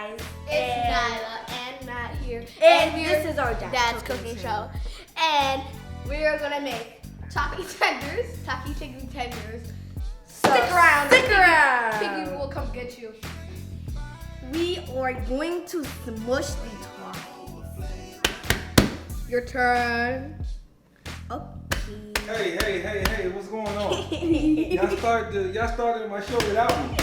guys. It's Nyla and Matt here. And this is our dad's cooking show. And we are going to make Taki chicken tenders. Stick around. Piggy will come get you. We are going to smush the Takis. Your turn. Okay. Hey, what's going on? y'all started my show without me.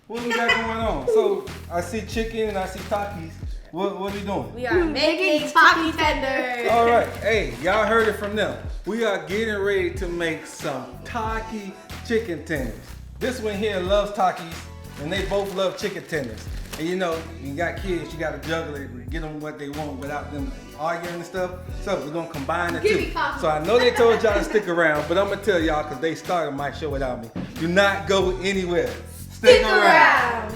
What we got going on? So I see chicken and I see Takis. What are we doing? We are making Taki tenders. All right, hey, y'all heard it from them. We are getting ready to make some Taki chicken tenders. This one here loves Takis, and they both love chicken tenders. And you know, you got kids, you got to juggle it and get them what they want without them arguing and stuff. So we're going to combine the two. So I know they told y'all to stick around, but I'm going to tell y'all because they started my show without me. Do not go anywhere. Stick around.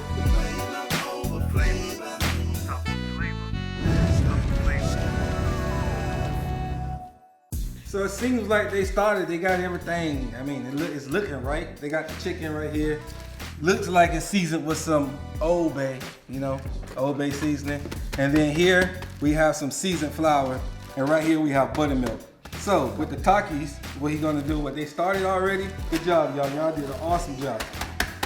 So it seems like they started, they got everything. I mean, it's looking right. They got the chicken right here. Looks like it's seasoned with some Old Bay, Old Bay seasoning. And then here we have some seasoned flour. And right here we have buttermilk. So with the Takis, what he's gonna do, what they started already, good job, y'all. Y'all did an awesome job.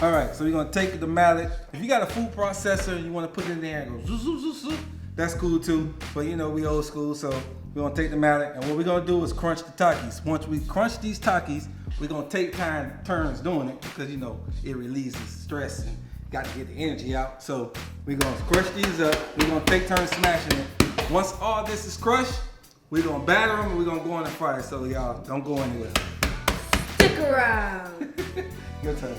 All right, so we're gonna take the mallet. If you got a food processor, you wanna put it in there and go zoop, zoop, zoop, zoop, that's cool too. But you know, we old school, so we're gonna take the mallet, and what we're gonna do is crunch the Takis. Once we crunch these Takis, we're gonna take turns doing it because you know it releases stress and got to get the energy out. So we're gonna crush these up. We're gonna take turns smashing it. Once all this is crushed, we're gonna batter them and we're gonna go on the fire. So y'all don't go anywhere. Stick around. Your turn.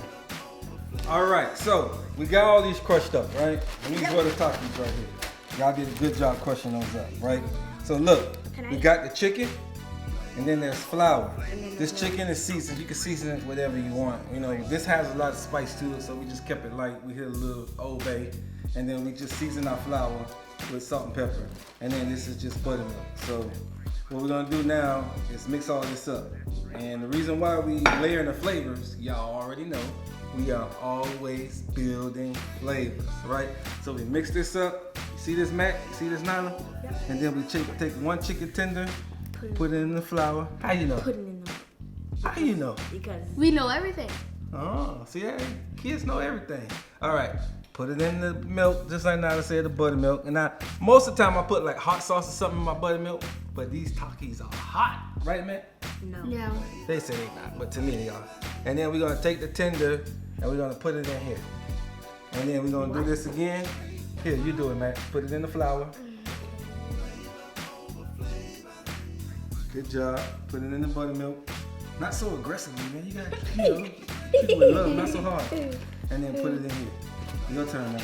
All right, so we got all these crushed up, right? And these are the Takis right here. Y'all did a good job crushing those up, right? So look, we got the chicken. And then there's flour. This chicken is seasoned. You can season it whatever you want. You know, this has a lot of spice to it, so we just kept it light. We hit a little Old Bay, and then we just season our flour with salt and pepper. And then this is just buttermilk. So what we're gonna do now is mix all this up. And the reason why we layering the flavors, y'all already know, we are always building flavors, right? So we mix this up. You see this, Matt? You see this, Nyla? Yep. And then we take one chicken tender, put it in the flour. How you know? Put it in the How you know? because We know everything. Oh, see, kids know everything. All right, put it in the milk, just like Nala said, the buttermilk. And most of the time I put like hot sauce or something in my buttermilk, but these Takis are hot, right, man? no. They say they not, but to me they are. And then we're gonna take the tender and we're gonna put it in here. And then we're gonna do this again. Here, you do it, man. Put it in the flour. Good job. Put it in the buttermilk. Not so aggressively, man. You gotta, people with love, not so hard. And then put it in here. Your turn now.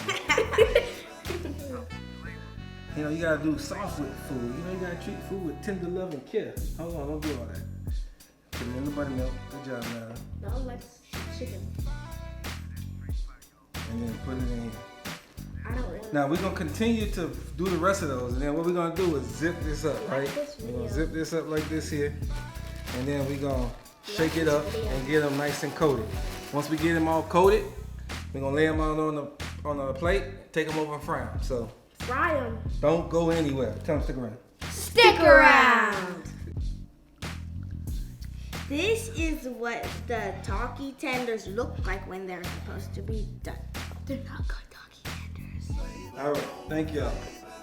You know, you gotta do soft with food. You know, you gotta treat food with tender love and care. Hold on, don't do all that. Put it in the buttermilk. Good job, man. No, let's chicken. And then put it in here. I don't want. Now we're gonna continue to do the rest of those, and then what we're gonna do is zip this up, right? We're gonna zip this up like this here, and then we're gonna shake it up and get them nice and coated. Once we get them all coated, we're gonna lay them out on a plate, take them over and fry them. So Fry them. don't go anywhere. Tell them stick around. Stick around. This is what the Taki tenders look like when they're supposed to be done. They're not good Taki tenders. All right, thank y'all.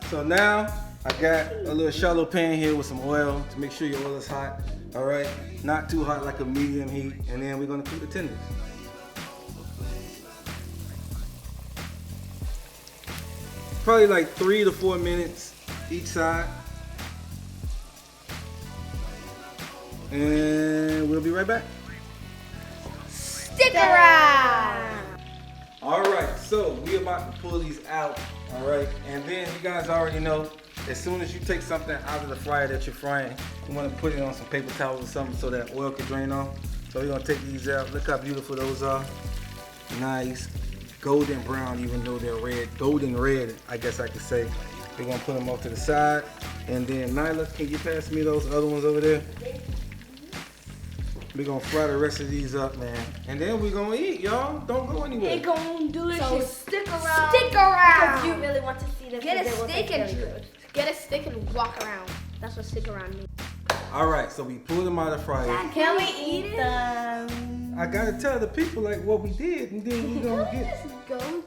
So now I got a little shallow pan here with some oil to make sure your oil is hot. All right, not too hot, like a medium heat. And then we're gonna cook the tenders. Probably like 3 to 4 minutes each side. And we'll be right back. Stick around. All right, so we're about to pull these out, all right? And then you guys already know, as soon as you take something out of the fryer that you're frying, you want to put it on some paper towels or something so that oil can drain off. So we're gonna take these out. Look how beautiful those are. Nice, golden brown, even though they're red. Golden red, I guess I could say. We're gonna put them off to the side. And then Nyla, can you pass me those other ones over there? We're gonna fry the rest of these up, man. And then we're gonna eat, y'all. Don't go anywhere. It's gonna do So this. stick around. Stick around. Because you really want want to see the Get food, a they will stick taste and very good. get a stick and walk around. That's what stick around means. All right, so we pulled them out of the fryer. Can we eat them? I gotta tell the people like what we did, and then we gonna get. Just go to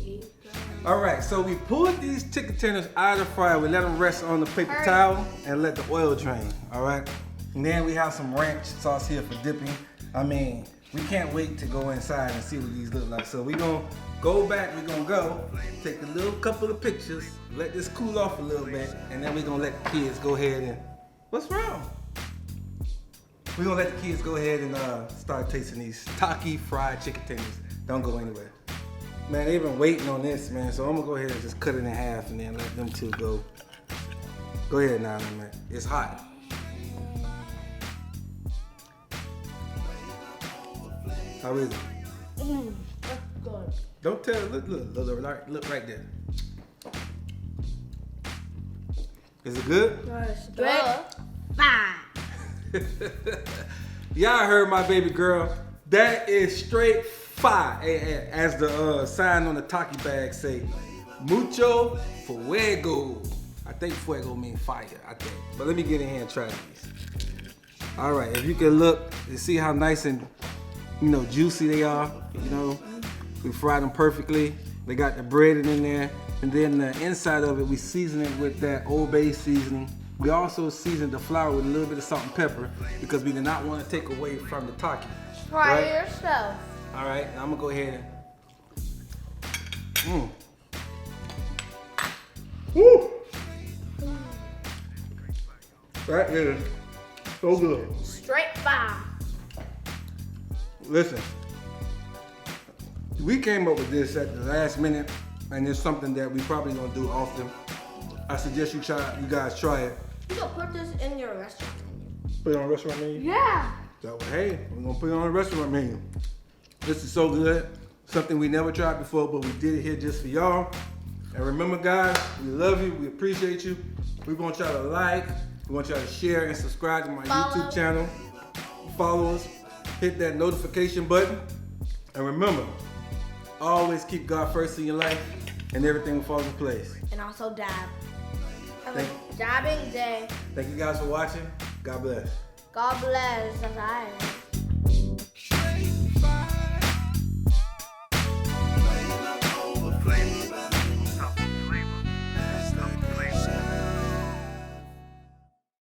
eat them. All right, so we pulled these chicken tenders out of the fryer. We let them rest on the paper Hurry. towel and let the oil drain. All right, and then we have some ranch sauce here for dipping. I mean, we can't wait to go inside and see what these look like. So we gonna go back. We gonna go take a little couple of pictures, let this cool off a little bit, and then we gonna let the kids go ahead and. What's wrong? We're gonna let the kids go ahead and start tasting these Taki fried chicken tenders. Don't go anywhere. Man, they've been waiting on this, man, so I'm gonna go ahead and just cut it in half and then let them two go. Go ahead now, man. It's hot. How is it? That's good. Don't tell, look right there. Is it good? Straight. Fine. Y'all heard my baby girl. That is straight fire. As the sign on the Taki bag say, mucho fuego. I think fuego means fire, I think. But let me get in here and try these. All right, if you can look and see how nice and juicy they are, we fried them perfectly. They got the bread in there. And then the inside of it, we season it with that Old Bay seasoning. We also seasoned the flour with a little bit of salt and pepper because we did not want to take away from the Taki. Try Right? it yourself. All right, now I'm gonna go ahead and. Woo! That is so good. Straight fire. Listen, we came up with this at the last minute, and it's something that we probably don't do often. I suggest you guys try it. You can put this in your restaurant menu. Put it on a restaurant menu. Yeah. So, hey, we're gonna put it on a restaurant menu. This is so good. Something we never tried before, but we did it here just for y'all. And remember, guys, we love you. We appreciate you. We want y'all to like. We want y'all to share and subscribe to my YouTube channel. Follow us. Hit that notification button. And remember, always keep God first in your life, and everything will fall into place. And also dab. Have a dabbing day. Thank you guys for watching. God bless. God bless. Bye.